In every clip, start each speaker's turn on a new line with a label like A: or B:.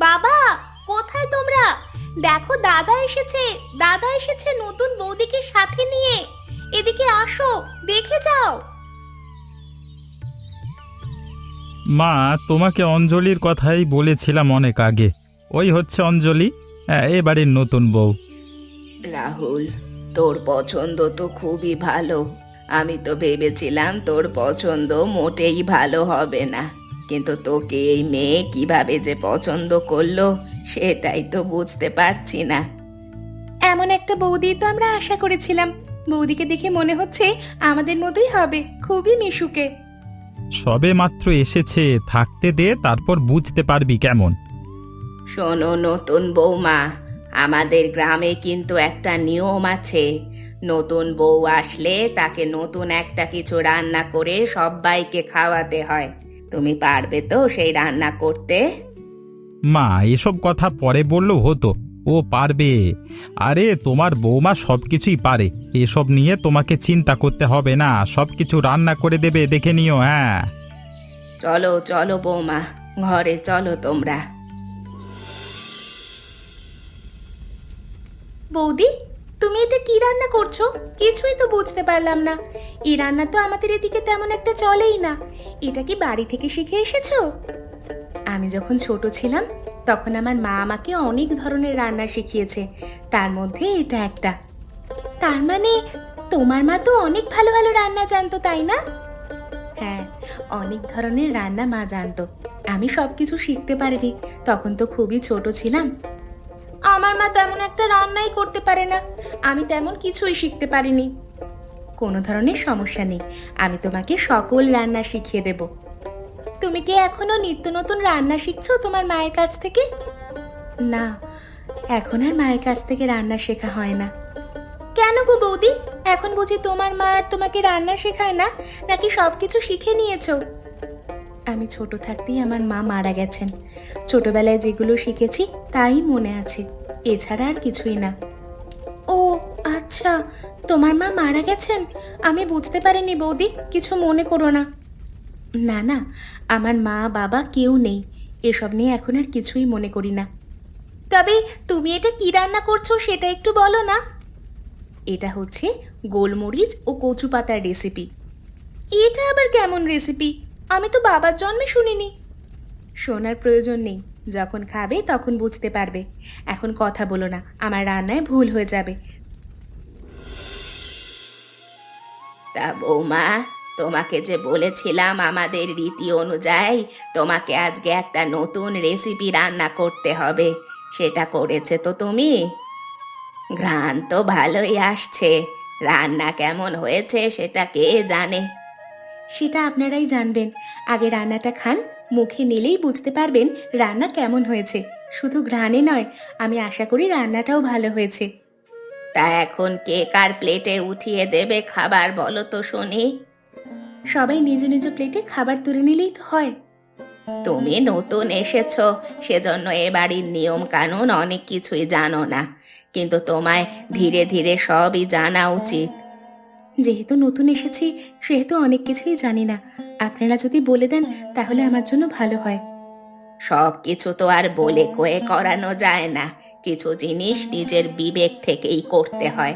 A: বাবা, কোথায় তোমরা? দেখো, দাদা এসেছে। দাদা এসেছে নতুন বৌদিকে সাথে নিয়ে। এদিকে আসো, দেখে যাও।
B: মা, তোমাকে অঞ্জলির কথাই বলেছিলাম অনেক আগে। ওই হচ্ছে অঞ্জলি, এ বাড়ির নতুন বউ।
A: রাহুল, তোর পছন্দ তো খুবই ভালো। আমি তো ভেবেছিলাম তোর পছন্দ মোটেই ভালো হবে না, কিন্তু তোকে এই মেয়ে কিভাবে যে পছন্দ করলো সেটাই তো বুঝতে পারছি না। এমন একটা বৌদি তো আমরা আশা করেছিলাম। বৌদিকে দেখে মনে হচ্ছে আমাদের মতোই হবে, খুবই মিশুকে।
B: সবে মাত্র এসেছে, থাকতে দে, তারপর বুঝতে পারবি কেমন।
A: শোনো নতুন বৌমা, আমাদের গ্রামে কিন্তু একটা নিয়ম আছে। নতুন বউ আসলে তাকে নতুন একটা কিছু রান্না করে সবাইকে খাওয়াতে হয়। তুমি পারবে তো সেই রান্না করতে?
B: মা, এসব কথা পরে বললেও হতো। ও পারবে। আরে, তোমার বৌমা সবকিছুই পারে। এসব নিয়ে তোমাকে চিন্তা করতে হবে না, সবকিছু রান্না করে দেবে, দেখে নিও। হ্যাঁ।
A: চলো চলো বৌমা, ঘরে চলো তোমরা। বৌদি, তুমি এটা কি রান্না করছো? কিছুই তো বুঝতে পারলাম না। এই রান্না তো আমাদের এদিকে তেমন একটা চলেই না। এটা কি বাড়ি থেকে শিখে এসেছো? আমি যখন ছোট ছিলাম তখন আমার মা আমাকে অনেক ধরনের রান্না শিখিয়েছে, তার মধ্যে এটা একটা। তার মানে তোমার মা তো অনেক ভালো ভালো রান্না জানতো, তাই না? হ্যাঁ, অনেক ধরনের রান্না মা জানতো। আমি সবকিছু শিখতে পারিনি, তখন তো খুবই ছোট ছিলাম। আমার মা তেমন একটা রান্নাই করতে পারে না, আমি তেমন কিছুই শিখতে পারিনি। কোনো ধরনের সমস্যা নেই, আমি তোমাকে সকল রান্না শিখিয়ে দেব। তুমি কি এখনো নিত্য নতুন রান্না শিখছো তোমার মায়ের কাছ থেকে? না, এখন আর মায়ের কাছ থেকে রান্না শেখা হয় না। কেন গো বৌদি, এখন বুঝি তোমার মা আর তোমাকে রান্না শেখায় না, নাকি সবকিছু শিখে নিয়েছো? আমি ছোট থাকতেই আমার মা মারা গেছেন। ছোটবেলায় যেগুলো শিখেছি তাই মনে আছে, এছাড়া আর কিছুই না। ও আচ্ছা, তোমার মা মারা গেছেন? আমি বুঝতে পারিনি বৌদি, কিছু মনে করো না। না না, আমার মা বাবা কেউ নেই, এসব নিয়ে এখন আর কিছুই মনে করি না। তবে তুমি এটা কি রান্না করছো সেটা একটু বলো না। এটা হচ্ছে গোলমরিচ ও কচু পাতার রেসিপি। এটা আবার কেমন রেসিপি? আমি তো বাবার জন্মে শুনিনি। শোনার প্রয়োজন নেই, যখন খাবে তখন বুঝতে পারবে। এখন কথা বলো না, আমার রান্নায় ভুল হয়ে যাবে। তা বৌমা, তোমাকে যে বলেছিলাম আমাদের রীতি অনুযায়ী তোমাকে আজকে একটা নতুন রেসিপি রান্না করতে হবে, সেটা করেছে তো তুমি? ঘ্রাণ তো ভালোই আসছে। রান্না কেমন হয়েছে সেটা কে জানে? সেটা আপনারাই জানবেন। আগে রান্নাটা খান, মুখে নিলেই বুঝতে পারবেন রান্না কেমন হয়েছে। শুধু ঘ্রাণে নয়, আমি আশা করি রান্নাটাও ভালো হয়েছে। তা এখন কে কার প্লেটে উঠিয়ে দেবে খাবার বলো তো শুনি। সবাই নিজ নিজ প্লেটে খাবার তুলে নিলেই তো হয়। তুমি নতুন এসেছো, সেজন্য এ বাড়ির নিয়ম কানুন অনেক কিছুই জানো না, কিন্তু তোমায় ধীরে ধীরে সবই জানা উচিত। যেহেতু নতুন এসেছি সেহেতু অনেক কিছুই জানি না। আপনারা যদি বলে দেন তাহলে আমার জন্য ভালো হয়। সব কিছু তো আর বলে কয়ে করানো যায় না, কিছু জিনিস নিজের বিবেক থেকেই করতে হয়।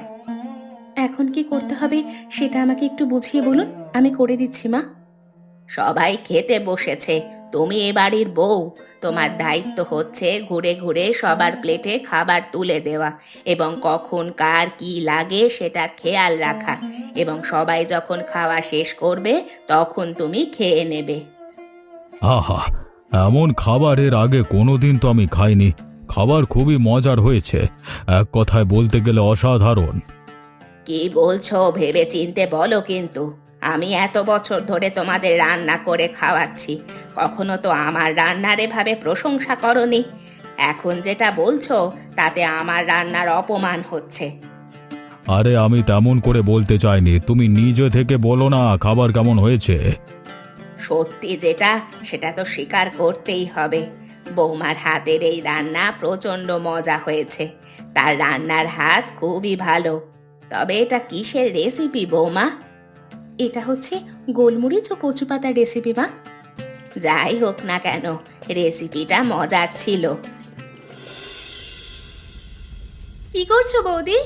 A: এখন কি করতে হবে সেটা আমাকে একটু বুঝিয়ে বলুন, আমি করে দিচ্ছি মা। সবাই খেতে বসেছে, তুমি এ বাড়ির বউ। তোমার দায়িত্ব হচ্ছে ঘুরে ঘুরে সবার প্লেটে খাবার তুলে দেওয়া এবং কখন কার কি লাগে সেটা খেয়াল রাখা, এবং সবাই যখন খাওয়া শেষ করবে তখন তুমি খেয়ে নেবে।
B: আহা, এমন খাবার এর আগে কোনোদিন তো আমি খাইনি। খাবার খুবই মজার হয়েছে, এক কথায় বলতে গেলে অসাধারণ।
A: কি বলছো ভেবে চিনতে বলো কিন্তু। আমি এত বছর ধরে তোমাদের রান্না করে খাওয়াচ্ছি, কখনো তো আমার রান্নার এভাবে প্রশংসা করনি। এখন যেটা বলছো তাতে আমার রান্নার অপমান হচ্ছে।
B: আরে, আমি তেমন করে বলতে চাইনি, তুমি নিজে থেকে বলো না খাবার কেমন হয়েছে।
A: সত্যি যেটা সেটা তো স্বীকার করতেই হবে। বৌমার হাতের এই রান্না প্রচন্ড মজা হয়েছে। তার রান্নার হাত খুবই ভালো। তবে এটা কিসের রেসিপি বৌমা? এটা হচ্ছে গোলমরিচ ও কচু পাতার রেসিপি মা। যাই হোক না কেন, রেসিপিটা মজার ছিল। কি করছো বৌদি?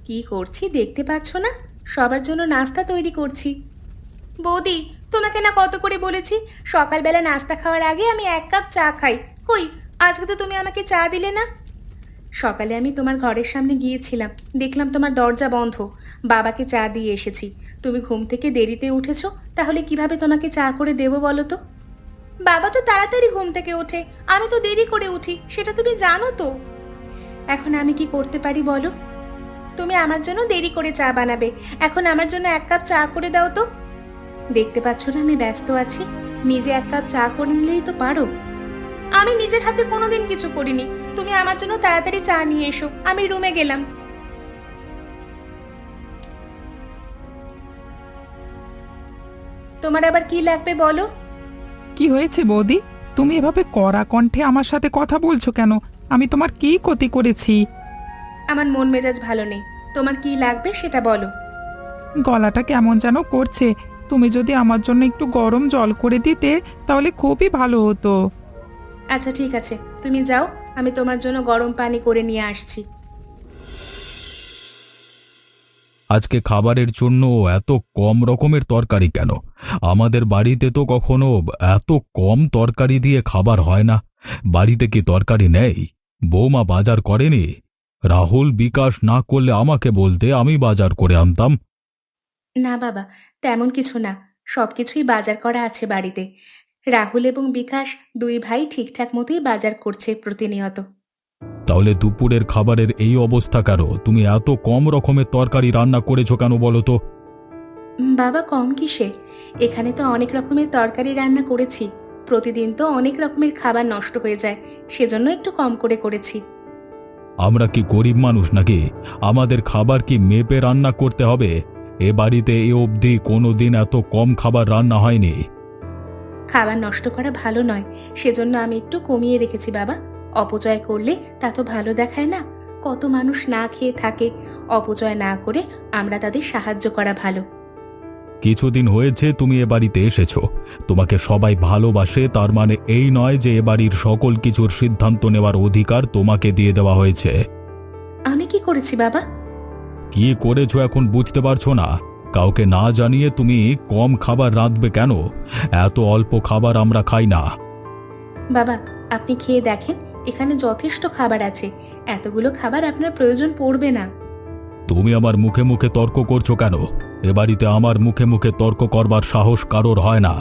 A: কি করছি দেখতে পাচ্ছ না? সবার জন্য নাস্তা তৈরি করছি। বৌদি, তোমাকে না কত করে বলেছি সকালবেলা নাস্তা খাওয়ার আগে আমি 1 কাপ চা খাই। কই, আজকে তো তুমি আমাকে চা দিলে না। সকালে আমি তোমার ঘরের সামনে গিয়েছিলাম, দেখলাম তোমার দরজা বন্ধ। বাবাকে চা দিয়ে এসেছি। তুমি ঘুম থেকে দেরিতে উঠেছো, তাহলে কিভাবে তোমাকে চা করে দেবো বলো তো? বাবা তো তাড়াতাড়ি ঘুম থেকে ওঠে, আমি তো দেরি করে উঠি, সেটা তুমি জানো তো। এখন আমি কি করতে পারি বলো? তুমি আমার জন্য দেরি করে চা বানাবে, এখন আমার জন্য 1 কাপ চা করে দাও তো। দেখতে পাচ্ছ না আমি ব্যস্ত আছি, নিজে 1 কাপ চা করে নিলেই তো পারো। আমি নিজের হাতে কোনোদিন কিছু করিনি। তুমি আমার জন্য তাড়াতাড়ি চা নিয়ে এসো, আমি রুমে গেলাম। তোমার আবার কি লাগবে বলো?
C: কি হয়েছে বৌদি? তুমি এভাবে কড়া কণ্ঠে আমার সাথে কথা বলছো কেন? আমি তোমার কি ক্ষতি করেছি?
A: আমার মন মেজাজ ভালো নেই, তোমার কি লাগবে সেটা বলো।
C: গলাটা কেমন যেন করছে। তুমি যদি আমার জন্য একটু গরম জল করে দিতে তাহলে খুবই ভালো হতো।
A: আচ্ছা ঠিক আছে, তুমি যাও, আমি তোমার জন্য গরম পানি করে নিয়ে আসছি।
B: আজকে খাবারের জন্য এত কম রকমের তরকারি কেন? আমাদের বাড়িতে তো কখনো এত কম তরকারি দিয়ে খাবার হয় না। বাড়িতে কি তরকারি নেই? বৌমা বাজার করেনি? রাহুল বিকাশ না করলে আমাকে বলতে, আমি বাজার করে আনতাম।
A: না বাবা, তেমন কিছু না, সবকিছুই বাজার করা আছে বাড়িতে। রাহুল এবং বিকাশ দুই ভাই ঠিকঠাক মতোই বাজার করছে প্রতিনিয়ত।
B: তাহলে দুপুরের খাবারের এই অবস্থা কেন? তুমি এত কম রকমের তরকারি রান্না করেছো কেন বলো তো?
A: বাবা, কম কিসে? এখানে তো অনেক রকমের তরকারি রান্না করেছি। প্রতিদিন তো অনেক রকমের খাবার নষ্ট হয়ে যায়, সেজন্য একটু কম করে করেছি।
B: আমরা কি গরিব মানুষ নাকি? আমাদের খাবার কি মেপে রান্না করতে হবে? এ বাড়িতে এ অবধি কোনোদিন এত কম খাবার রান্না হয়নি।
A: খাবার নষ্ট করা ভালো নয়, সেজন্য আমি একটু কমিয়ে রেখেছি বাবা। অপচয় করলে তা তো ভালো দেখায় না। কত মানুষ না খেয়ে থাকে, অপচয় না করে আমরা তাদের সাহায্য করা ভালো।
B: কিছুদিন হয়েছে তুমি এ বাড়িতে এসেছো, তোমাকে সবাই ভালোবাসে, তার মানে এই নয় যে এ বাড়ির সকল কিছুর সিদ্ধান্ত নেওয়ার অধিকার তোমাকে দিয়ে দেওয়া হয়েছে।
A: আমি কি করেছি বাবা?
B: কি করেছো এখন বুঝতে পারছো না? কাউকে না জানিয়ে তুমি কম খাবার রাঁধবে কেন? এত অল্প খাবার আমরা খাই না।
A: বাবা, আপনি খেয়ে দেখেন, এখানে যথেষ্ট খাবার আছে। এতগুলো খাবার আপনার প্রয়োজন পড়বে না।
B: তুমি আমার মুখে মুখে তর্ক করছো কেন? এ বাড়িতে আমার মুখে মুখে তর্ক করবার সাহস কারোর হয় না।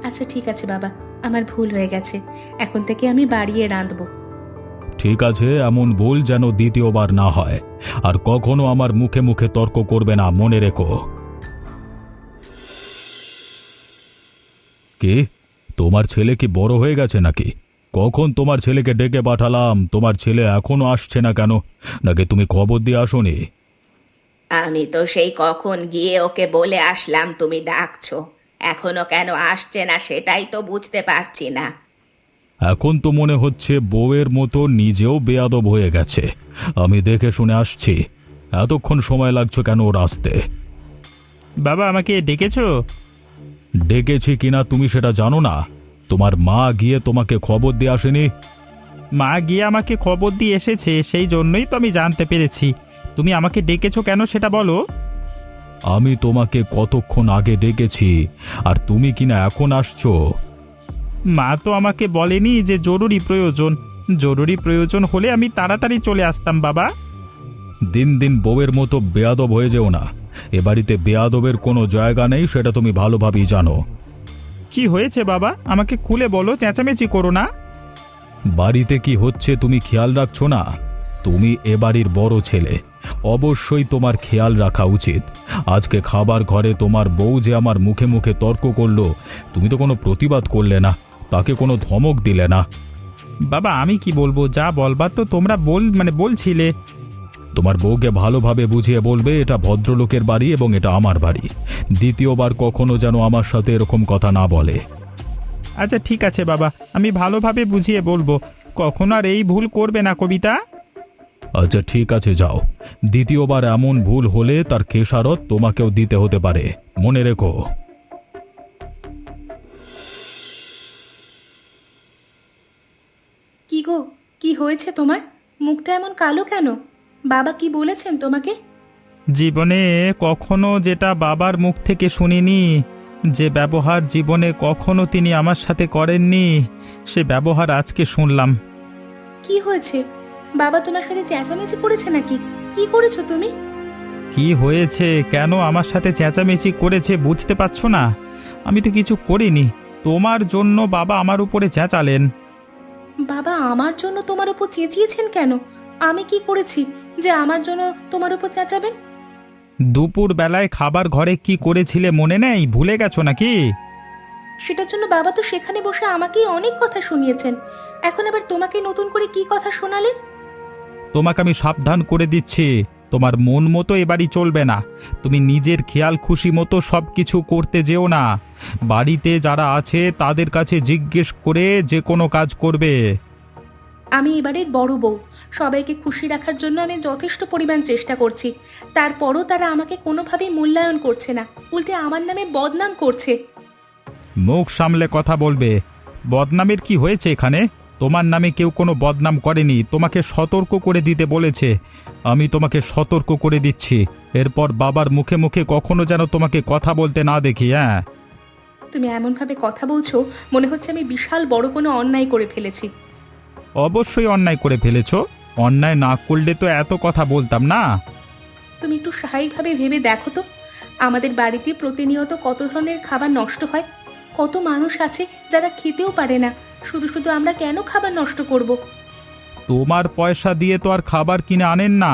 A: আচ্ছা ঠিক আছে বাবা, আমার ভুল হয়ে গেছে। এখন থেকে আমি বাড়িয়ে রাঁধবো।
B: ঠিক আছে, এমন ভুল যেন দ্বিতীয়বার না হয়। আর কখনো আমার মুখে মুখে তর্ক করবে না, মনে রেখো। কি? তোমার ছেলে কি বড় হয়ে গেছে নাকি? কখন তোমার ছেলেকে ডেকে পাঠালাম, তোমার ছেলে এখনো আসছে না কেন? নাকি তুমি খবর দিয়ে আসোনি?
A: আমি তো সেই কখন গিয়ে ওকে বলে আসলাম তুমি ডাকছো, এখনো কেন আসছে না সেটাই তো বুঝতে পারছি না।
B: এখন তো মনে হচ্ছে বউয়ের মতো নিজেও বেয়াদব হয়ে গেছে। আমি দেখে শুনে আসছি। এতক্ষণ সময় লাগছে কেন ওর আসতে?
C: বাবা, আমাকে ডেকেছো?
B: ডেকেছি কিনা তুমি সেটা জানো না? তোমার মা গিয়ে তোমাকে খবর দিয়ে আসেনি?
C: মা গিয়ে আমাকে খবর দিয়ে এসেছে, সেই জন্যই তো আমি জানতে পেরেছি। তুমি আমাকে ডেকেছো কেন সেটা বলো।
B: আমি তোমাকে কতক্ষণ আগে ডেকেছি, আর তুমি কিনা এখন আসছো?
C: মা তো আমাকে বলেনি যে জরুরি প্রয়োজন। জরুরি প্রয়োজন হলে আমি তাড়াতাড়ি চলে আসতাম বাবা।
B: দিন দিন বউয়ের মতো বেয়াদব হয়ে যেও না। এ বাড়িতে বেয়াদবের কোনো জায়গা নেই, সেটা তুমি ভালোভাবেই জানো।
C: কি হয়েছে বাবা, আমাকে খুলে বলো, চেঁচামেচি করো না।
B: বাড়িতে কি হচ্ছে তুমি খেয়াল রাখছো না? তুমি এ বাড়ির বড় ছেলে, অবশ্যই তোমার খেয়াল রাখা উচিত। আজকে খাবার ঘরে তোমার বউ যে আমার মুখে মুখে তর্ক করলো, তুমি তো কোনো প্রতিবাদ করলে না, তাকে কোনো ধমক দিলে না।
C: বাবা, আমি কি বলবো? যা বলবার তো তোমরা বলছিলে।
B: তোমার বউকে ভালোভাবে বুঝিয়ে বলবে এটা ভদ্রলোকের বাড়ি এবং এটা আমার বাড়ি। দ্বিতীয়বার কখনো যেন আমার সাথে এরকম কথা না বলে।
C: আচ্ছা ঠিক আছে বাবা, আমি ভালোভাবে বুঝিয়ে বলবো। কখনো আর এই ভুল করবে না কবিতা।
B: আচ্ছা ঠিক আছে, যাও। দ্বিতীয়বার এমন ভুল হলে তার খেসারত তোমাকেও দিতে হতে পারে, মনে রেখো।
A: কি গো, কি হয়েছে তোমার? মুখটা এমন কালো কেন? বাবা কি বলেছেন তোমাকে?
B: জীবনে কখনো যেটা বাবার মুখ থেকে শুনিনি, যে ব্যবহার জীবনে কখনো তিনি আমার সাথে করেননি, সে ব্যবহার আজকে শুনলাম।
A: কি হয়েছে? বাবা তোমার সাথে চেঁচামেচি করেছে নাকি? কি করেছো তুমি?
B: কি হয়েছে, কেন আমার সাথে চেঁচামেচি করেছে বুঝতে পারছো না? আমি তো কিছু করিনি, তোমার জন্য বাবা আমার উপরে চেঁচালেন।
A: বাবা আমার জন্য তোমার উপর চেঁচিয়েছেন কেন? আমি কি করেছি যে আমার জন্য তোমার উপর চেঁচাবেন?
B: দুপুর বেলায় খাবার ঘরে কি করেছিলে মনে নেই? ভুলে গেছো নাকি?
A: সেটার জন্য বাবা তো সেখানে বসে আমাকেই অনেক কথা শুনিয়েছেন। এখন আবার তোমাকে নতুন করে কি কথা শোনালেন?
B: তোমাকে আমি সাবধান করে দিচ্ছি, তোমার মন মতো এবারই চলবে না। তুমি নিজের খেয়াল খুশি মতো সব কিছু করতে যেও না। বাড়িতে যারা আছে তাদের কাছে জিজ্ঞেস করে যে কোনো কাজ করবে।
A: আমি এবারের বড় বউ, সবাইকে খুশি রাখার জন্য আমি যথেষ্ট পরিমাণ চেষ্টা করছি। তারপরও তারা আমাকে কোনোভাবেই মূল্যায়ন করছে না, উল্টে আমার নামে বদনাম করছে।
B: মুখ সামলে কথা বলবে। বদনামের কি হয়েছে এখানে? তোমার নামে কেউ কোনো বদনাম করেনি, তোমাকে সতর্ক করে দিতে বলেছে। আমি তোমাকে সতর্ক করে দিচ্ছি, এরপর বাবার মুখে মুখে কখনো যেন তোমাকে কথা বলতে না দেখি। হ্যাঁ,
A: তুমি এমনভাবে কথা বলছো, মনে হচ্ছে আমি বিশাল বড় কোনো অন্যায় করে ফেলেছি।
B: অবশ্যই অন্যায় করে ফেলেছো। অন্যায় না করলে তো এত কথা বলতাম না।
A: তুমি একটু স্বাভাবিকভাবে ভেবে দেখো তো, আমাদের বাড়িতে প্রতিনিয়ত কত ধরনের খাবার নষ্ট হয়। কত মানুষ আছে যারা খেতেও পারে না, শুধু শুধু আমরা কেন খাবার নষ্ট করব?
B: তোমার পয়সা দিয়ে তো আর খাবার কিনে আনেন না,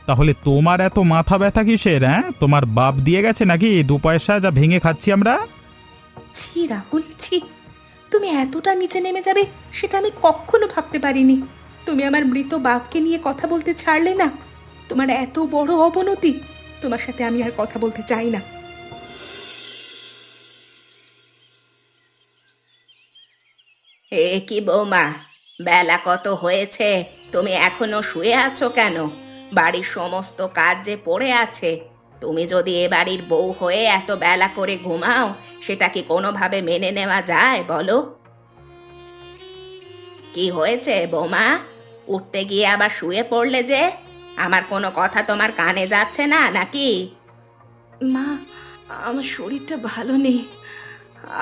B: তাহলে তোমার এত মাথা ব্যথা কিসের? হ্যাঁ, তোমার বাপ দিয়ে গেছে নাকি দু পয়সা যা ভেঙে খাচ্ছি আমরা?
A: ছি রাহুল, ছি! তুমি এতটা নিচে নেমে যাবে সেটা আমি কখনো ভাবতে পারিনি। তুমি আমার মৃত বাপকে নিয়ে কথা বলতে ছাড়লে না। তোমার এত বড় অবনতি, তোমার সাথে আমি আর কথা বলতে চাই না। এ কি বৌমা, বেলা কত হয়েছে, তুমি এখনো শুয়ে আছো কেন? বাড়ির সমস্ত কাজ যে পড়ে আছে। তুমি যদি এ বাড়ির বউ হয়ে এত বেলা করে ঘুমাও, সেটা কি কোনোভাবে মেনে নেওয়া যায় বলো? কি হয়েছে বৌমা? উঠতে গিয়ে আবার শুয়ে পড়লে যে? আমার কোনো কথা তোমার কানে যাচ্ছে না নাকি? মা, আমার শরীরটা ভালো নেই।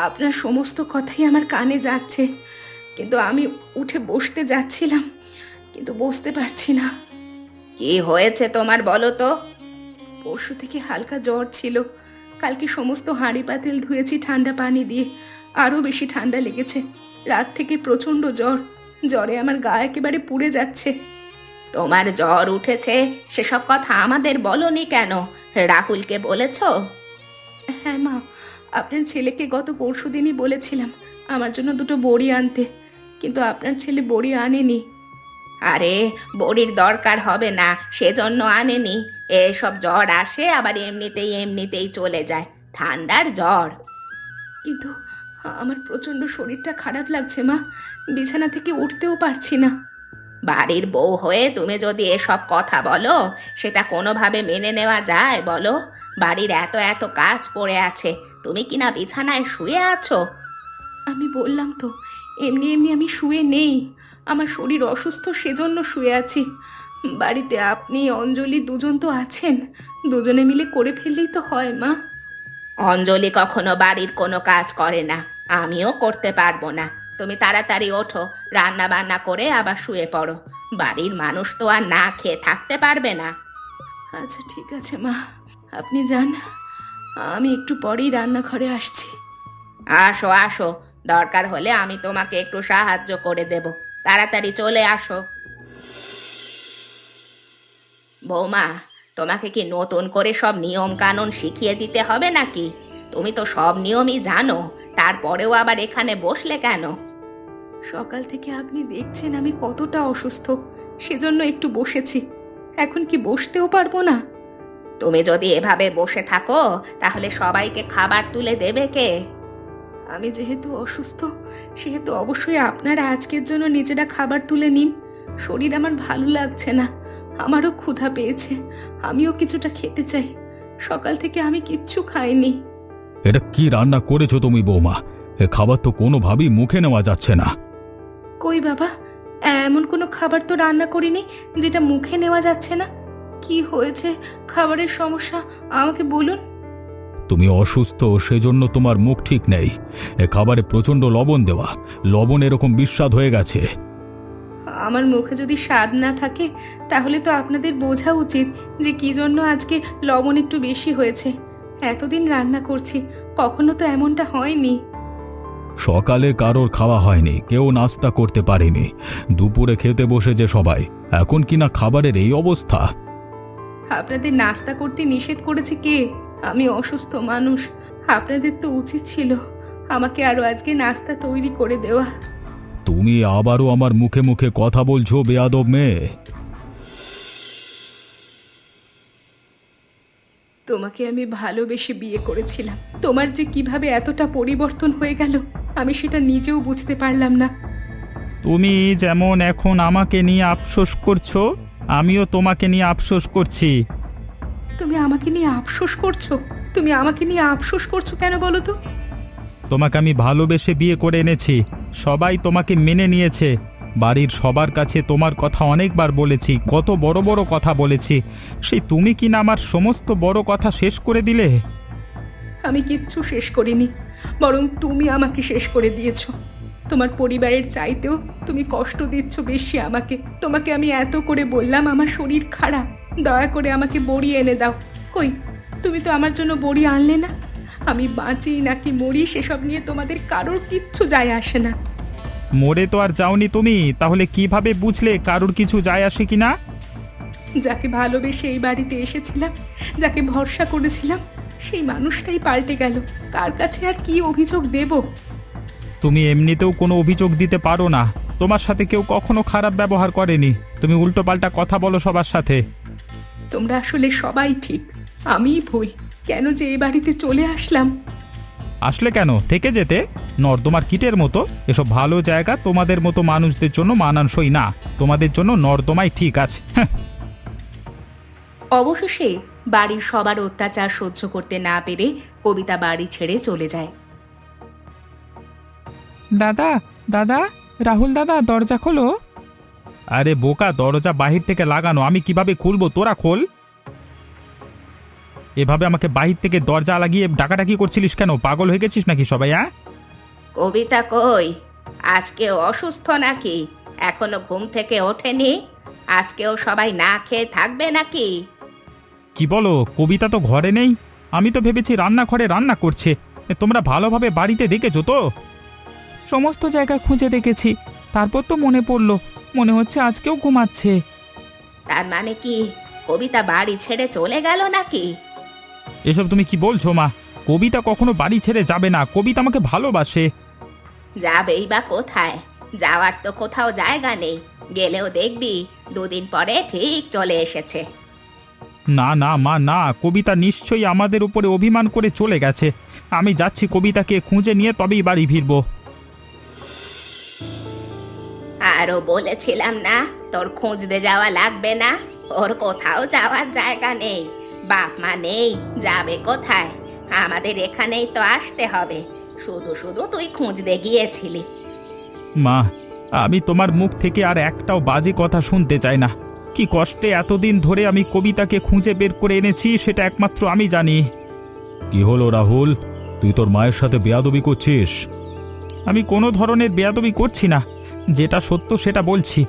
A: আপনার সমস্ত কথাই আমার কানে যাচ্ছে, কিন্তু আমি উঠে বসতে যাচ্ছিলাম, কিন্তু বসতে পারছি না। কি হয়েছে তোমার বলো তো? পরশু থেকে হালকা জ্বর ছিল। কালকে সমস্ত হাঁড়ি পাতিল ধুয়েছি ঠান্ডা পানি দিয়ে, আরও বেশি ঠান্ডা লেগেছে। রাত থেকে প্রচণ্ড জ্বর, জ্বরে আমার গা একেবারে পুড়ে যাচ্ছে। তোমার জ্বর উঠেছে, সেসব কথা আমাদের বলনি কেন? রাহুলকে বলেছো? হ্যাঁ মা, আপনার ছেলেকে গত পরশুদিনই বলেছিলাম আমার জন্য দুটো বড়ি আনতে, কিন্তু আপনার ছেলে বড়ি আনেনি। আরে, বড়ির দরকার হবে না, সেজন্য আনেনি। এসব জ্বর আসে আবার এমনিতেই এমনিতেই চলে যায়, ঠান্ডার জ্বর। কিন্তু আমার প্রচণ্ড শরীরটা খারাপ লাগছে মা, বিছানা থেকে উঠতেও পারছি না। বাড়ির বউ হয়ে তুমি যদি এসব কথা বলো, সেটা কোনোভাবে মেনে নেওয়া যায় বলো? বাড়ির এত এত কাজ পড়ে আছে, তুমি কিনা বিছানায় শুয়ে আছো? আমি বললাম তো, এমনি এমনি আমি শুয়ে নেই। আমার শরীর অসুস্থ, সেজন্য শুয়ে আছি। বাড়িতে আপনি অঞ্জলি দুজন তো আছেন, দুজনে মিলে করে ফেললেই তো হয় মা। অঞ্জলি কখনো বাড়ির কোনো কাজ করে না, আমিও করতে পারবো না। তুমি তাড়াতাড়ি ওঠো, রান্না বান্না করে আবার শুয়ে পড়ো। বাড়ির মানুষ তো আর না খেয়ে থাকতে পারবে না। আচ্ছা ঠিক আছে মা, আপনি যান, আমি একটু পরেই রান্নাঘরে আসছি। আসো আসো, দরকার হলে আমি তোমাকে একটু সাহায্য করে দেব। তাড়াতাড়ি চলে আসো। বৌমা, তোমাকে কি নতুন করে সব নিয়ম কানুন শিখিয়ে দিতে হবে নাকি? তুমি তো সব নিয়মই জানো, তারপরেও আবার এখানে বসলে কেন? সকাল থেকে আপনি দেখছেন আমি কতটা অসুস্থ, সেজন্য একটু বসেছি। এখন কি বসতেও পারবো না? তুমি যদি এভাবে বসে থাকো, তাহলে সবাইকে খাবার তুলে দেবে কে? আমি যেহেতু অসুস্থ, সেহেতু অবশ্যই আপনারা আজকের জন্য নিজেরা খাবার তুলে নিন। শরীর আমার ভালো লাগছে না, আমারও ক্ষুধা পেয়েছে, আমিও কিছুটা খেতে চাই। সকাল থেকে আমি কিচ্ছু খাইনি।
B: এটা কি রান্না করেছো তুমি বৌমা? এ খাবার তো কোনোভাবেই মুখে নেওয়া যাচ্ছে না।
A: কই বাবা, এমন কোনো খাবার তো রান্না করিনি যেটা মুখে নেওয়া যাচ্ছে না। কি হয়েছে? খাবারের সমস্যা, আমাকে বলুন।
B: তুমি অসুস্থ, সেজন্য তোমার মুখ ঠিক নেই। এ খাবারে প্রচণ্ড লবণ দেওয়া, লবণ এরকম বিস্বাদ হয়ে গেছে।
A: আমার মুখে যদি স্বাদ না থাকে তাহলে তো আপনাদের বোঝা উচিত যে কি জন্য আজকে লবণ একটু বেশি হয়েছে। এতদিন রান্না করছি, কখনো তো এমনটা হয়নি।
B: সকালে কারোর খাওয়া হয়নি, কেউ নাস্তা করতে পারেনি, দুপুরে খেতে বসেছে সবাই, এখন কিনা খাবারের এই অবস্থা।
A: আপনাদের নাস্তা করতে নিষেধ করেছে কে? আমি অসুস্থ মানুষ, আপনাদের তো উচিত ছিল আমাকে আরো আজকে নাস্তা তৈরি করে দেওয়া।
B: তুমি আবারও আমার মুখে মুখে কথা বলছো, বেয়াদব মেয়ে।
A: তোমাকে আমি ভালোবেসে বিয়ে করেছিলাম, তোমার যে কিভাবে এতটা পরিবর্তন হয়ে গেল আমি সেটা নিজেও বুঝতে পারলাম না।
B: তুমি যেমন এখন আমাকে নিয়ে আফসোস করছো, আমিও তোমাকে নিয়ে আফসোস করছি।
A: তুমি আমাকে নিয়ে আফসোস করছো? তুমি আমাকে নিয়ে আফসোস করছো কেন বলো তো?
B: তোমাকে আমি ভালোবেসে বিয়ে করে এনেছি, সবাই তোমাকে মেনে নিয়েছে, বাড়ির সবার কাছে তোমার কথা অনেকবার বলেছি, কত বড় বড় কথা বলেছি, সেই তুমি কি না আমার সমস্ত বড় কথা শেষ করে দিলে?
A: আমি কিচ্ছু শেষ করিনি, বরং তুমি আমাকে শেষ করে দিয়েছো। তোমার পরিবারের চাইতেও তুমি কষ্ট দিচ্ছ বেশি আমাকে। তোমাকে আমি এত করে বললাম আমার শরীর খারাপ, দয়া করে আমাকে বড়ি এনে দাও। কই, তুমি তো আমার জন্য বড়ি আনলে না। আমি বাঁচি নাকি মরি সেসব নিয়ে তোমাদের কারোর কিচ্ছু যায় আসে না।
B: মরে তো আর যাওনি তুমি, তাহলে কিভাবে বুঝলে কারুর কিছু যায় আসে কিনা?
A: যাকে ভালোবেসে এই বাড়িতে এসেছিলাম, যাকে ভরসা করেছিলাম, সেই মানুষটাই পাল্টে গেল। কার কাছে আর কি অভিযোগ দেব?
B: তুমি এমনিতেও কোনো অভিযোগ দিতে পারো না, তোমার সাথে কেউ কখনো খারাপ ব্যবহার করেনি, তুমি উল্টোপাল্টা কথা বলো সবার সাথে।
A: তোমরা আসলে সবাই ঠিক, আমিই ভুল। কেন যে এই বাড়িতে চলে আসলাম?
B: আসলে কেন, থেকে যেতে। নর্দমার কীটের মতো এসব ভালো জায়গা তোমাদের মতো মানুষদের জন্য মানানসই না, তোমাদের জন্য নর্দমাই ঠিক আছে। হ্যাঁ।
A: অবশেষে বাড়ির সবার অত্যাচার সহ্য করতে না পেরে কবিতা বাড়ি ছেড়ে চলে যায়।
C: দাদা, দাদা, রাহুল দাদা, দরজা খোলো।
B: আরে বোকা, দরজা বাহির থেকে লাগানো, আমি কিভাবে খুলবো, তোরা খোল। এভাবে আমাকে বাহির থেকে দরজা লাগিয়ে ডাকাডাকি করছিলিস কেন? পাগল হয়ে গেছিস নাকি সবাই? হ্যাঁ,
A: কবিতা কই? আজকে অসুস্থ নাকি? এখনো ঘুম থেকে ওঠেনি? আজকেও সবাই না খেয়ে থাকবে নাকি?
B: কি বলো, কবিতা তো ঘরে নেই। আমি তো ভেবেছি রান্নাঘরে রান্না করছে। তোমরা ভালোভাবে বাড়িতে দেখেছো তো?
C: সমস্ত জায়গা খুঁজে দেখেছি, তারপর তো মনে পড়লো, মনে হচ্ছে আজকেও ঘুমাচ্ছে।
A: তার মানে কি কবিতা বাড়ি ছেড়ে চলে গেল নাকি?
B: এসব তুমি কি বলছো মা? কবিতা কখনো বাড়ি ছেড়ে যাবে না, কবিতা আমাকে ভালোবাসে।
A: যাবেই বা কোথায়? যাওয়ার তো কোথাও জায়গা নেই, গেলেও দেখবি দুদিন পরে ঠিক চলে এসেছে।
B: না না মা, না, কবিতা নিশ্চয়ই আমাদের উপরে অভিমান করে চলে গেছে। আমি যাচ্ছি কবিতাকে খুঁজে নিয়ে তবেই বাড়ি ফিরবো।
A: আরো বলেছিলাম না তোর খুঁজতে যাওয়া লাগবে না, ওর কোথাও যাওয়ার জায়গা নেই, বাপ মা নেই, যাবে কোথায়? আমাদের এখানেই তো আসতে হবে, শুধু শুধু তুই খুঁজতে গিয়েছিলি।
B: মা, আমি তোমার মুখ থেকে আর একটাও বাজে কথা শুনতে চাই না। কি কষ্টে এতদিন ধরে আমি কবিতাকে খুঁজে বের করে এনেছি সেটা একমাত্র আমি জানি। কি হলো রাহুল, তুই তোর মায়ের সাথে বেয়াদবি করছিস? আমি কোনো ধরনের বেয়াদবি করছি না, যেটা সত্য সেটা বলছি।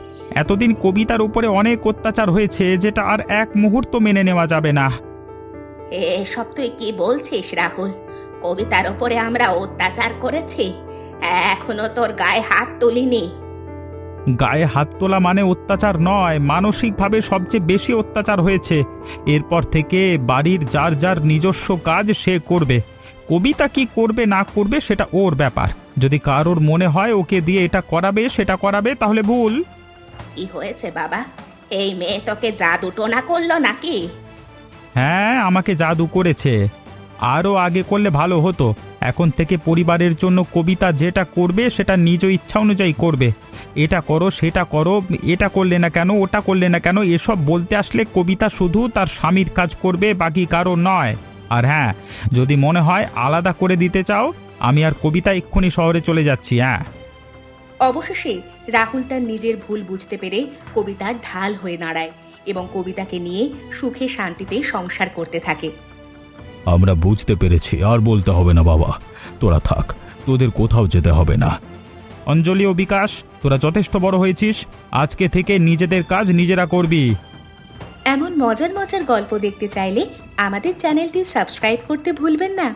B: এতদিন কবিতার উপরে অনেক অত্যাচার হয়েছে, যেটা আর এক মুহূর্ত মেনে নেওয়া যাবে না।
A: এসব তুই কি বলছিস রাহুল? কবিতার ওপরে আমরা অত্যাচার করেছি, এখনো তোর গায়ে হাত তুলিনি।
B: গায়ে হাত তোলা মানে অত্যাচার নয়, মানসিকভাবে সবচেয়ে বেশি অত্যাচার হয়েছে। এরপর থেকে বাড়ির যার যার নিজস্ব কাজ সে করবে। কবিতা কি করবে না করবে সেটা ওর ব্যাপার। যদি কারোর মনে হয় ওকে দিয়ে এটা করাবে সেটা করাবে, তাহলে ভুল।
A: কি হয়েছে বাবা? এই মেয়ে তোকে জাদু টোনা করলো নাকি?
B: হ্যাঁ, আমাকে জাদু করেছে। আরও আগে করলে ভালো হতো। এখন থেকে পরিবারের জন্য কবিতা যেটা করবে সেটা নিজ ইচ্ছা অনুযায়ী করবে। এটা করো, সেটা করো, এটা করলে না কেন, ওটা করলে না কেন, এসব বলতে আসলে কবিতা শুধু তার স্বামীর কাজ করবে, বাকি কারো নয়। আর হ্যাঁ, যদি মনে হয় আলাদা করে দিতে চাও, আমি আর কবিতা এক্ষুনি শহরে চলে যাচ্ছি। হ্যাঁ,
A: অবশেষে রাহুল তার নিজের ভুল বুঝতে পেরে কবিতার ঢাল হয়ে দাঁড়ায় এবং কবিতাকে নিয়ে সুখে শান্তিতে সংসার করতে থাকে।
B: আমরা বুঝতে পেরেছি, আর বলতে হবে না বাবা, তোরা থাক, তোদের কোথাও যেতে হবে না। অঞ্জলি ও বিকাশ, তোরা যথেষ্ট বড় হয়েছিস, আজকে থেকে নিজেদের কাজ নিজেরা করবি।
A: এমন মজার মজার গল্প দেখতে চাইলে আমাদের চ্যানেলটি সাবস্ক্রাইব করতে ভুলবেন না।